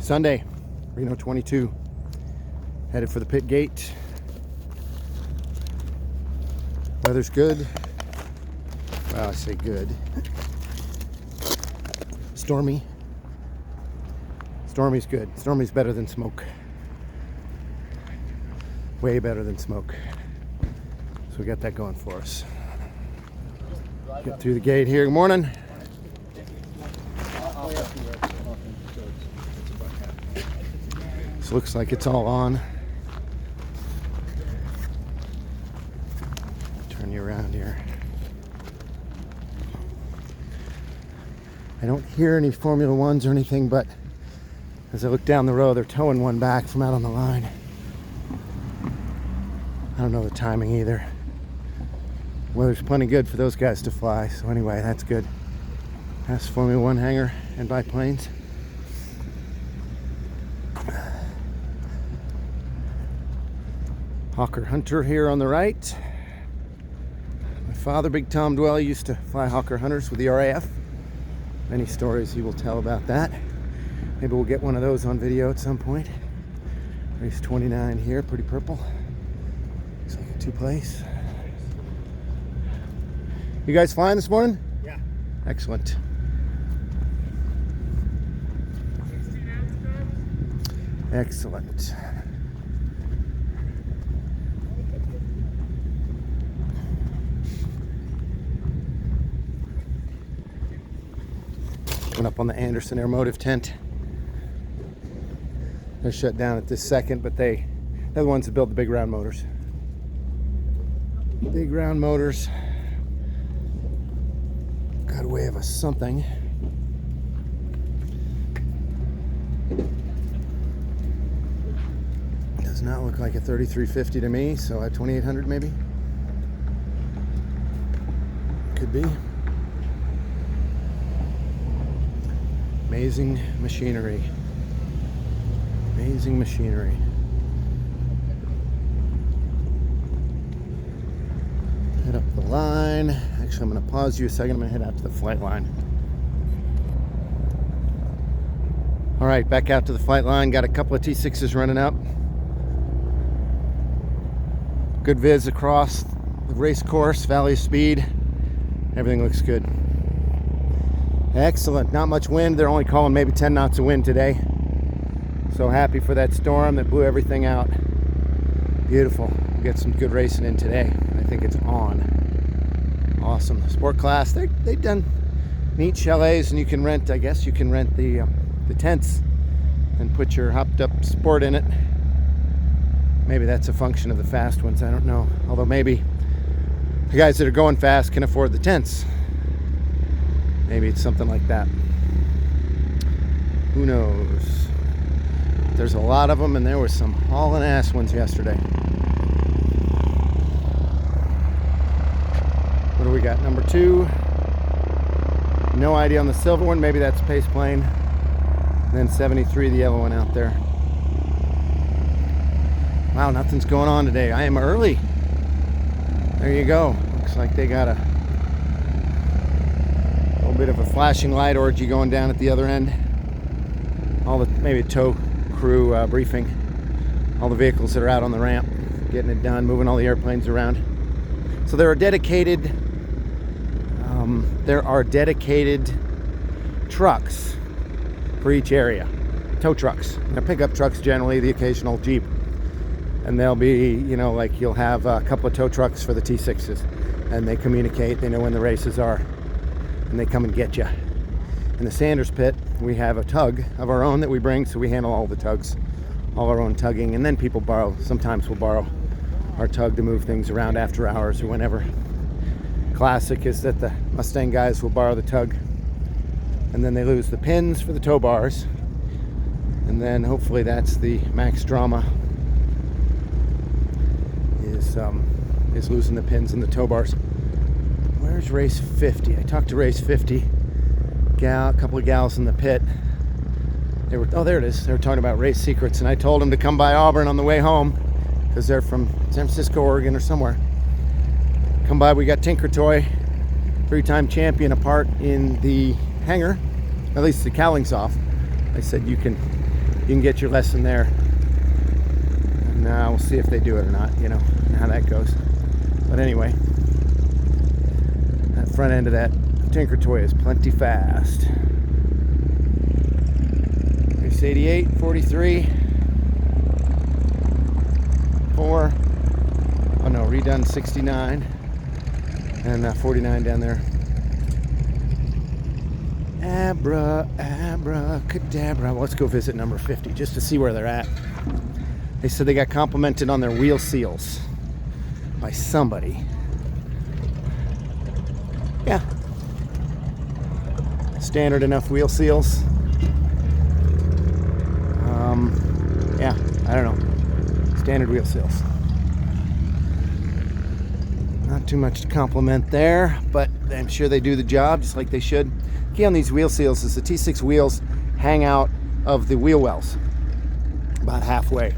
Sunday, Reno 22, headed for the pit gate. Weather's good. Well, I say good. Stormy. Stormy's good. Stormy's better than smoke. Way better than smoke. So we got that going for us. Get through the gate here. Good morning. So looks like it's all on. Turn you around here. I don't hear any Formula Ones or anything, but as I look down the road, they're towing one back from out on the line. I don't know the timing either. Weather's plenty good for those guys to fly, so anyway, that's good. Past Formula One hangar and biplanes. Hawker Hunter here on the right. My father, Big Tom Dwelly, used to fly Hawker Hunters with the RAF. Many stories he will tell about that. Maybe we'll get one of those on video at some point. Race 29 here, pretty purple. Looks like a two-place. You guys flying this morning? Yeah. Excellent. Excellent. Coming up on the Anderson Aeromotive tent. They're shut down at this second, but they're the ones that build the big round motors. Big round motors. Got away of us something. Does not look like a 3350 to me, so a 2800 maybe. Could be. Amazing machinery. Amazing machinery. Head up the line. Actually, I'm going to pause you a second. I'm going to head out to the flight line. All right, back out to the flight line. Got a couple of T6s running up. Good viz across the race course, Valley of Speed. Everything looks good. Excellent. Not much wind. They're only calling maybe 10 knots of wind today. So happy for that storm that blew everything out. Beautiful. We got some good racing in today. I think it's on. Awesome. Sport class. They've done neat chalets, and you can rent, I guess you can rent the tents and put your hopped up sport in it. Maybe that's a function of the fast ones. I don't know. Although maybe the guys that are going fast can afford the tents. Maybe it's something like that. Who knows? There's a lot of them, and there were some hauling ass ones yesterday. What do we got? Number 2. No idea on the silver one. Maybe that's pace plane. And then 73, the yellow one out there. Wow, nothing's going on today. I am early. There you go. Looks like they got a little bit of a flashing light orgy going down at the other end. All the maybe tow crew briefing. All the vehicles that are out on the ramp, getting it done, moving all the airplanes around. So there are dedicated trucks for each area. Tow trucks. Now, pickup trucks generally, the occasional Jeep. And they'll be, you know, like you'll have a couple of tow trucks for the T6s. And they communicate, they know when the races are. And they come and get you. In the Sanders pit, we have a tug of our own that we bring, so we handle all the tugs, all our own tugging, and then people borrow. Sometimes we'll borrow our tug to move things around after hours or whenever. Classic is that the Mustang guys will borrow the tug, and then they lose the pins for the tow bars, and then hopefully that's the max drama is losing the pins and the tow bars. Where's race 50? I talked to race 50. A couple of gals in the pit. They were, oh, there it is. They were talking about race secrets, and I told them to come by Auburn on the way home because they're from San Francisco, Oregon, or somewhere. Come by. We got Tinker Toy, 3-time champion, apart in the hangar. At least the cowling's off. I said you can can get your lesson there. And we'll see if they do it or not, you know, and how that goes. But anyway, that front end of that Tinker Toy is plenty fast. Race 88, 43, 4, oh no, redone 69, and 49 down there. Abracadabra. Well, let's go visit number 50 just to see where they're at. They said they got complimented on their wheel seals by somebody. Yeah. Standard enough wheel seals. Yeah, I don't know. Standard wheel seals. Not too much to compliment there, but I'm sure they do the job just like they should. Key on these wheel seals is the T6 wheels hang out of the wheel wells about halfway.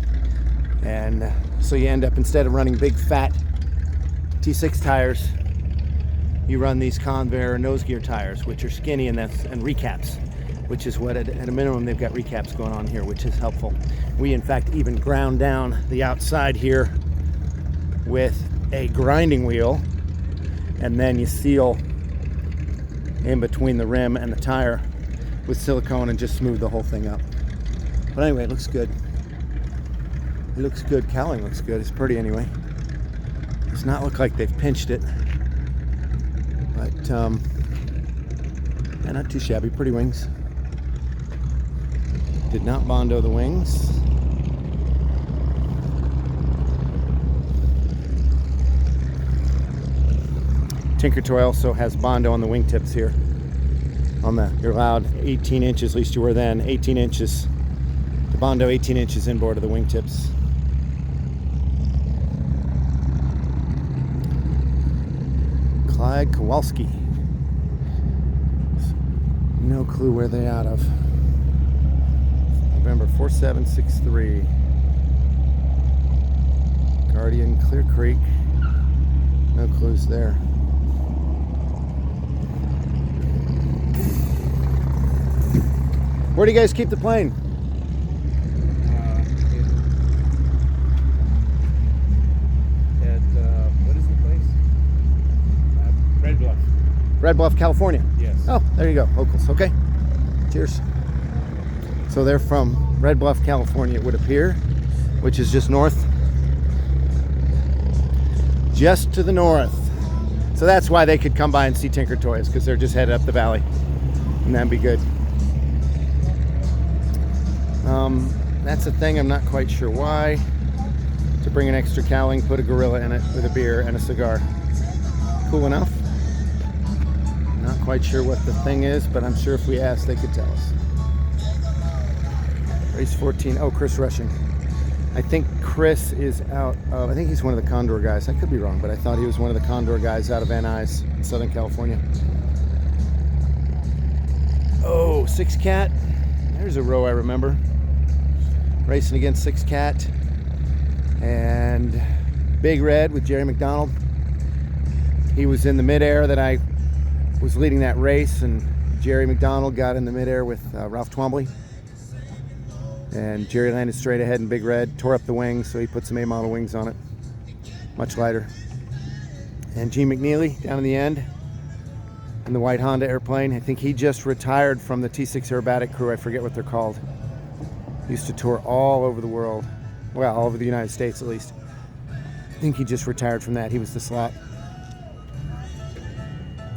And so you end up, instead of running big fat T6 tires, you run these Convair nose gear tires, which are skinny and recaps, which is what at a minimum they've got recaps going on here, which is helpful. We in fact even ground down the outside here with a grinding wheel, and then you seal in between the rim and the tire with silicone and just smooth the whole thing up. But anyway, it looks good. It looks good. Cowling looks good. It's pretty anyway. Does not look like they've pinched it, but yeah, not too shabby. Pretty wings. Did not Bondo the wings. Tinker Toy also has Bondo on the wingtips here. You're allowed 18 inches, at least you were then, 18 inches. The Bondo 18 inches inboard of the wingtips. Clyde Kowalski. No clue where they're out of. November 4763. Guardian, Clear Creek. No clues there. Where do you guys keep the plane? What is the place? Red Bluff. Red Bluff, California. Yes. Oh, there you go. Locals. Okay. Cheers. So they're from Red Bluff, California, it would appear, which is just north. Just to the north. So that's why they could come by and see Tinker Toys, because they're just headed up the valley. And that'd be good. That's a thing, I'm not quite sure why. To bring an extra cowling, put a gorilla in it with a beer and a cigar. Cool enough. Not quite sure what the thing is, but I'm sure if we asked, they could tell us. Race 14. Oh, Chris Rushing. I think Chris is out of, I think he's one of the Condor guys. I could be wrong, but I thought he was one of the Condor guys out of Van Nuys in Southern California. Oh, Six Cat. There's a row I remember. Racing against Six Cat and Big Red with Jerry McDonald. He was in the midair that I was leading that race, and Jerry McDonald got in the midair with Ralph Twombly. And Jerry landed straight ahead, and Big Red tore up the wings, so he put some A-model wings on it. Much lighter. And Gene McNeely down in the end in the white Honda airplane. I think he just retired from the T6 aerobatic crew. I forget what they're called. Used to tour all over the world. Well, all over the United States at least. I think he just retired from that. He was the slot.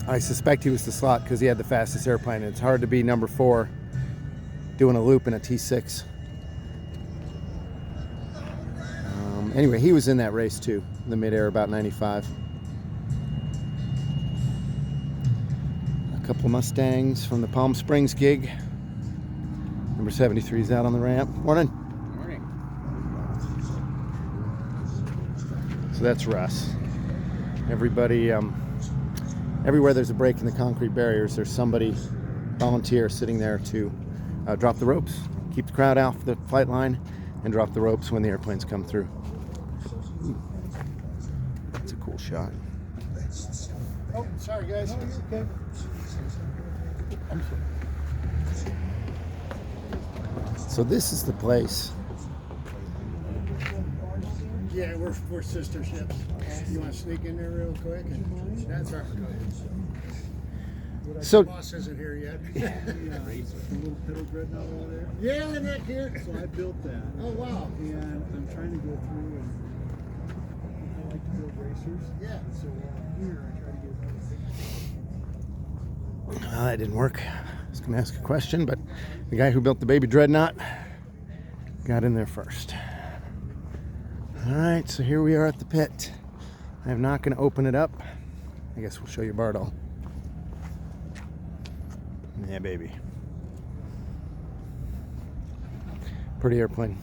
I suspect he was the slot because he had the fastest airplane. It's hard to be number 4 doing a loop in a T6. Anyway, he was in that race too, in the midair, about 95. A couple of Mustangs from the Palm Springs gig. Number 73 is out on the ramp. Morning. Morning. So that's Russ. Everybody, everywhere there's a break in the concrete barriers, there's somebody, volunteer, sitting there to drop the ropes, keep the crowd off the flight line, and drop the ropes when the airplanes come through. That's a cool shot. Oh, sorry guys. Oh, you're okay. I'm sorry. So this is the place. Yeah, we're sister ships. You want to sneak in there real quick? That's right. So The boss isn't here yet. The little pedal dreadnought over there. Yeah, isn't that cute? So I built that. Oh, wow. And I'm trying to go through and I like to build racers. Yeah. So while I'm here, I try to get that didn't work. I was going to ask a question, but the guy who built the baby dreadnought got in there first. All right, so here we are at the pit. I'm not going to open it up. I guess we'll show you Bartle. Yeah, baby. Pretty airplane.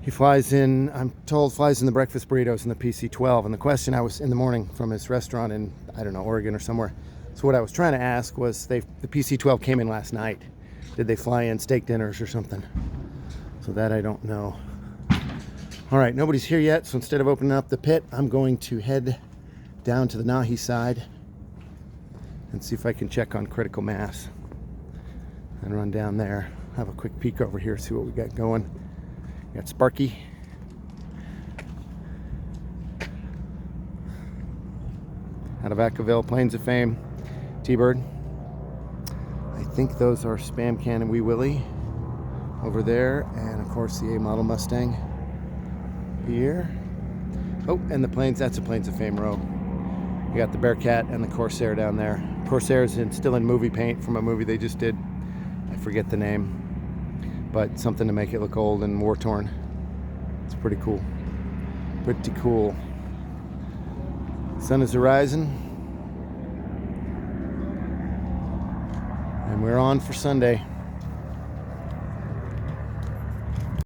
He flies in, I'm told, flies in the breakfast burritos in the PC-12. And the question I was in the morning from his restaurant in, I don't know, Oregon or somewhere. So what I was trying to ask was, the PC-12 came in last night. Did they fly in steak dinners or something? So that I don't know. All right, nobody's here yet. So instead of opening up the pit, I'm going to head down to the Nahi side and see if I can check on critical mass and run down there. Have a quick peek over here, see what we got going. Got Sparky. Out of Vacaville, Plains of Fame, T-Bird. I think those are Spam Can and Wee Willie over there, and of course the A model Mustang here. Oh, and the Plains, that's a Plains of Fame row. You got the Bearcat and the Corsair down there. Corsair's still in movie paint from a movie they just did. I forget the name, but something to make it look old and war-torn. It's pretty cool. Pretty cool. Sun is rising. And we're on for Sunday.